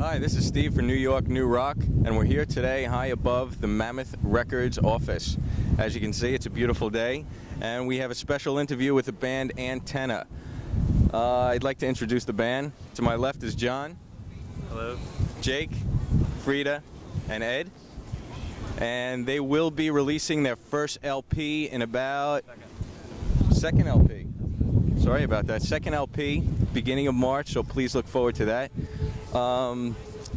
Hi, this is Steve for New York New Rock, and we're here today high above the Mammoth Records office. As you can see, it's a beautiful day, and we have a special interview with the band Antenna. I'd like to introduce the band. To my left is John. Hello. Jake, Frida, and Ed. And they will be releasing their first LP in about... Second LP. Sorry about that. Second LP, beginning of March, so please look forward to that.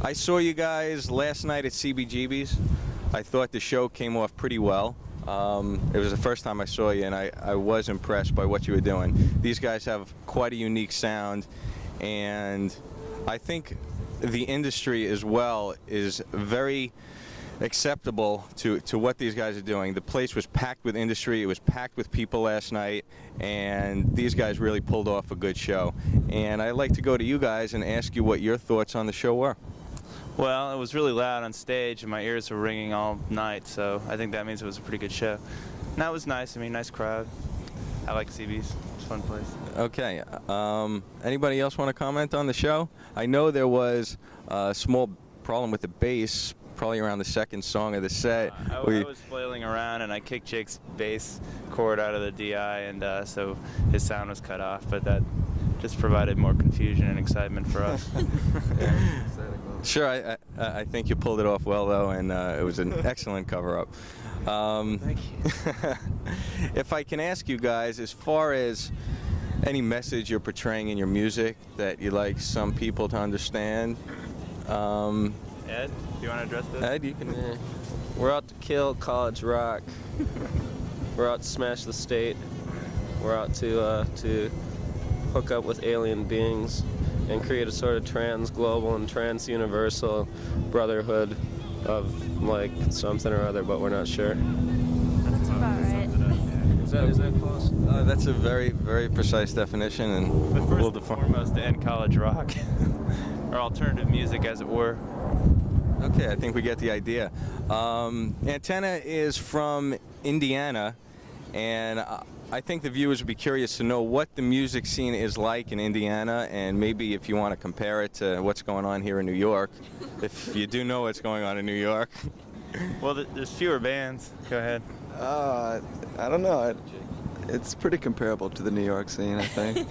I saw you guys last night at CBGB's. I thought the show came off pretty well. It was the first time I saw you, and I was impressed by what you were doing. These guys have quite a unique sound, and I think the industry as well is very acceptable to what these guys are doing. The place was packed with industry, it was packed with people last night, and these guys really pulled off a good show. And I'd like to go to you guys and ask you what your thoughts on the show were. Well, it was really loud on stage and my ears were ringing all night, so I think that means it was a pretty good show. And that was nice. I mean, nice crowd. I like CB's. It's a fun place. Okay. Anybody else want to comment on the show? I know there was a small problem with the bass probably around the second song of the set. I was flailing around and I kicked Jake's bass cord out of the DI, and so his sound was cut off, but that just provided more confusion and excitement for us. Sure, I think you pulled it off well, though, and it was an excellent cover-up. Thank you. If I can ask you guys, as far as any message you're portraying in your music that you'd like some people to understand, Ed, do you want to address this? Ed, you can. Yeah. We're out to kill college rock. We're out to smash the state. We're out to hook up with alien beings and create a sort of trans-global and trans-universal brotherhood of like something or other, but we're not sure. That's about right. Is that close? That's a very, very precise definition, and But we'll first and foremost, to end college rock, or alternative music, as it were. Okay, I think we get the idea. Antenna is from Indiana, and I think the viewers would be curious to know what the music scene is like in Indiana, and maybe if you want to compare it to what's going on here in New York, if you do know what's going on in New York. Well, there's fewer bands. Go ahead. I don't know. It's pretty comparable to the New York scene, I think.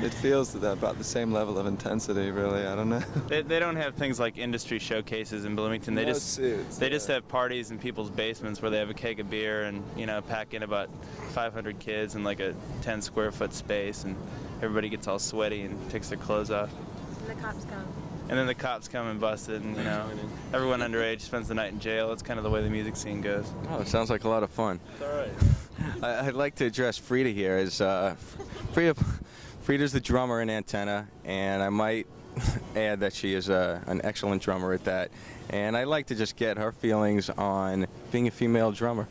It feels about the same level of intensity, really. I don't know. They don't have things like industry showcases in Bloomington. They No just suits, they just have parties in people's basements where they have a keg of beer and pack in about 500 kids in like a 10 square foot space, and everybody gets all sweaty and takes their clothes off. And the cops come. And then the cops come and bust it, and everyone underage spends the night in jail. That's kind of the way the music scene goes. Oh, it sounds like a lot of fun. It's all right. I'd like to address Frida here. Frida's the drummer in Antenna, and I might add that she is an excellent drummer at that. And I'd like to just get her feelings on being a female drummer.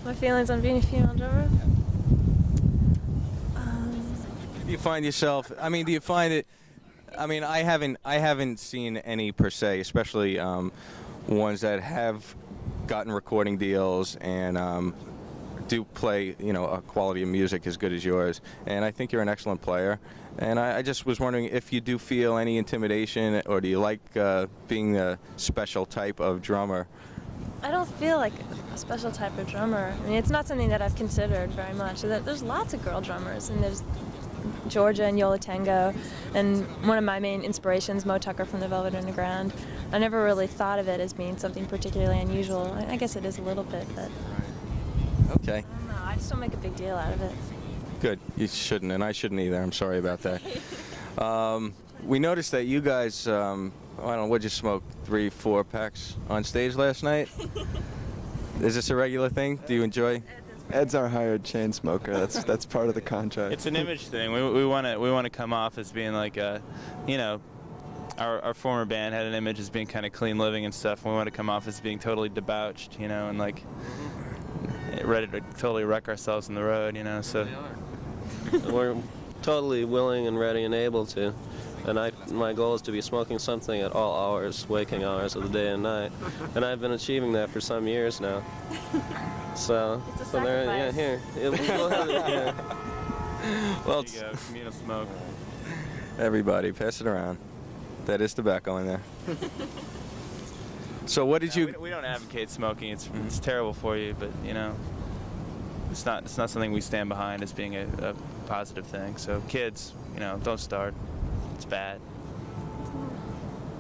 My feelings on being a female drummer? Do you find yourself? I mean, do you find it? I mean, I haven't seen any per se, especially ones that have gotten recording deals and do play, a quality of music as good as yours. And I think you're an excellent player. And I just was wondering if you do feel any intimidation, or do you like being a special type of drummer? I don't feel like a special type of drummer. I mean, it's not something that I've considered very much. There's lots of girl drummers, and there's Georgia and Yola Tango, and one of my main inspirations, Mo Tucker from the Velvet Underground. I never really thought of it as being something particularly unusual. I guess it is a little bit, but Okay. I don't know. I just don't make a big deal out of it. Good. You shouldn't, and I shouldn't either. I'm sorry about that. We noticed that you guys, I don't know, what'd you smoke, 3-4 packs on stage last night? Is this a regular thing? Do you enjoy? Ed's our hired chain smoker. That's part of the contract. It's an image thing. We want to come off as being like our former band had an image as being kind of clean living and stuff. We want to come off as being totally debauched, and like ready to totally wreck ourselves on the road, So We're totally willing and ready and able to. And my goal is to be smoking something at all hours, waking hours of the day and night. And I've been achieving that for some years now. So, It's a there, yeah, sacrifice. here. We'll have it, yeah. Well, there you go, communal smoke. everybody, pass it around. That is tobacco in there. So what did you? We don't advocate smoking. It's terrible for you, but you know, it's not something we stand behind as being a positive thing. So kids, you know, don't start. It's bad.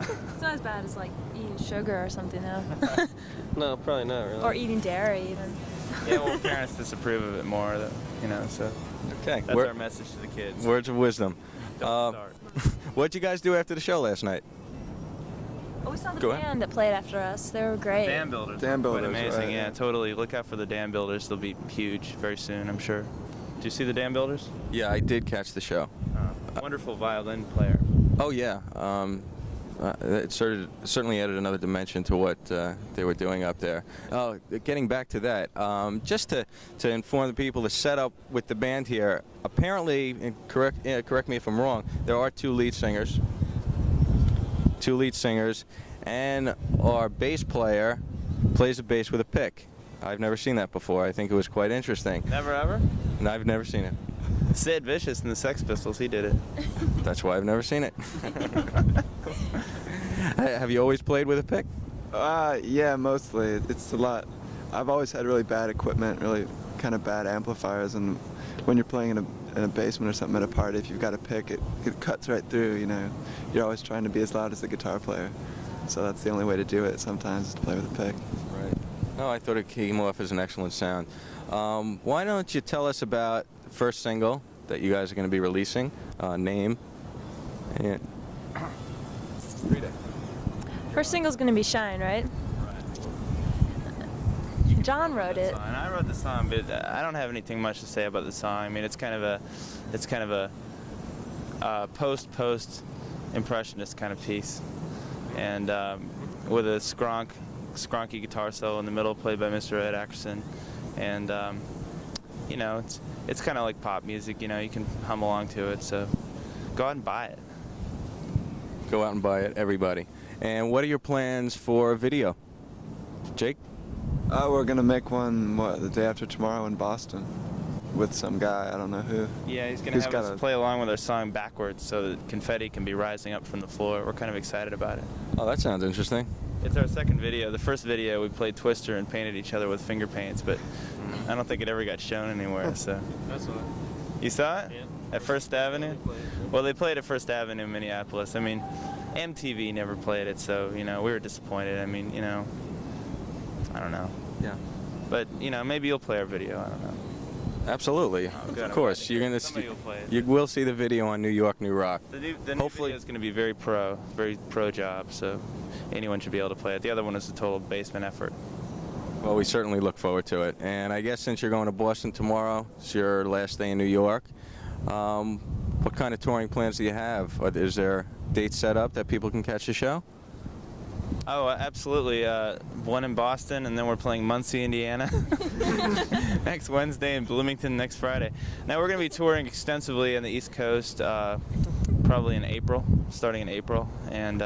It's not as bad as like eating sugar or something, though. No, probably not really. Or eating dairy, even. Yeah, well, parents disapprove of it more, you know. So Okay. that's our message to the kids. Words of wisdom. Don't start. What'd you guys do after the show last night? Oh, we saw the Go ahead. band that played after us. They were great. Dam builders. Dam were quite builders, amazing. right, Yeah, yeah. totally. Look out for the dam builders. They'll be huge very soon, I'm sure. Did you see the dam builders? Yeah, I did catch the show. Wonderful violin player. Oh yeah. It certainly added another dimension to what they were doing up there. Oh, getting back to that, just to inform the people, the setup with the band here, apparently, and correct me if I'm wrong, there are two lead singers, and our bass player plays the bass with a pick. I've never seen that before. I think it was quite interesting. Never ever? And I've never seen it. Sid Vicious and the Sex Pistols, he did it. That's why I've never seen it. Have you always played with a pick? Yeah, mostly. It's a lot. I've always had really bad equipment, really kind of bad amplifiers, and when you're playing in a basement or something at a party, if you've got a pick, it cuts right through, you know. You're always trying to be as loud as the guitar player. So that's the only way to do it sometimes, is to play with a pick. Right. No, I thought it came off as an excellent sound. Why don't you tell us about the first single that you guys are going to be releasing, name, and First single's gonna be Shine, right? John wrote it. And I wrote the song, but I don't have anything much to say about the song. I mean, it's kind of a post impressionist kind of piece, and with a skronky guitar solo in the middle, played by Mr. Ed Ackerson, and you know, it's kind of like pop music. You know, you can hum along to it. So go out and buy it. go out and buy it, everybody. And what are your plans for a video? Jake? We're gonna make one, the day after tomorrow in Boston, with some guy, I don't know who. Yeah, he's going Who's to have got us play along with our song backwards so that confetti can be rising up from the floor. We're kind of excited about it. Oh, that sounds interesting. It's our second video. The first video, we played Twister and painted each other with finger paints, but I don't think it ever got shown anywhere. So you saw it? Yeah. At First Avenue? Well, they played at First Avenue in Minneapolis. I mean, MTV never played it, so, you know, we were disappointed. I mean, you know, I don't know. Yeah. But, you know, maybe you'll play our video. I don't know. Absolutely. good. Of course. You're gonna Somebody will play it. You will see the video on New York, New Rock. The new Hopefully- video is going to be very pro job, so anyone should be able to play it. The other one is a total basement effort. Well, we certainly look forward to it. And I guess since you're going to Boston tomorrow, it's your last day in New York, what kind of touring plans do you have? Is there dates set up that people can catch the show? Oh, absolutely. One in Boston, and then we're playing Muncie, Indiana next Wednesday, and Bloomington next Friday. Now we're going to be touring extensively on the East Coast, probably in April, starting in April, and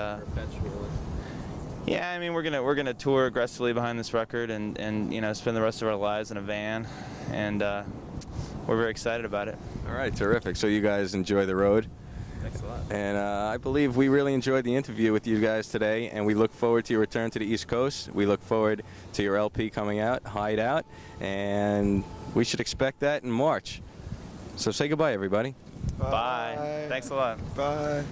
yeah, I mean we're gonna tour aggressively behind this record, and you know, spend the rest of our lives in a van, and we're very excited about it. All right, terrific. So you guys enjoy the road. Thanks a lot. And I believe we really enjoyed the interview with you guys today, and we look forward to your return to the East Coast. We look forward to your LP coming out, Hideout, and we should expect that in March. So say goodbye, everybody. Bye. Thanks a lot. Bye.